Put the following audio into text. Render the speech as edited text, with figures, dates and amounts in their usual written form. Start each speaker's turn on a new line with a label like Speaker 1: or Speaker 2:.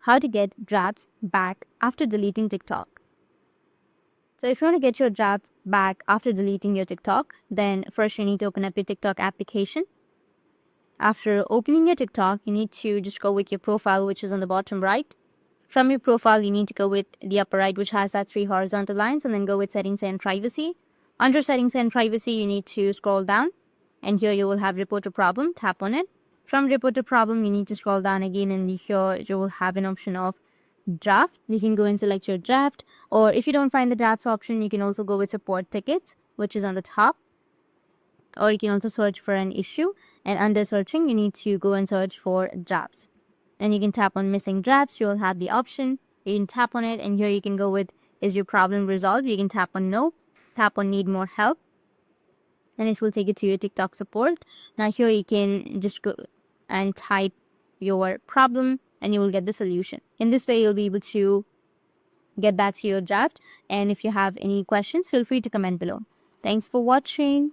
Speaker 1: how to get drafts back after deleting TikTok. So if you want to get your drafts back after deleting your TikTok, then first you need to open up your TikTok application. After opening your TikTok, you need to just go with your profile, which is on the bottom right. From your profile, you need to go with the upper right, which has that 3 horizontal lines, and then go with settings and privacy. Under settings and privacy, you need to scroll down, and here you will have report a problem. Tap on it. From report a problem, you need to scroll down again, and here you will have an option of draft. You can go and select your draft, or if you don't find the drafts option, you can also go with support tickets, which is on the top, or you can also search for an issue, and under searching, you need to go and search for drafts. And you can tap on missing drafts. You'll have the option. You can tap on it, and here you can go with, is your problem resolved? You can tap on no, tap on need more help, and it will take you to your TikTok support. Now here you can just go and type your problem, and you will get the solution. In this way, you'll be able to get back to your draft. And if you have any questions, feel free to comment below. Thanks for watching.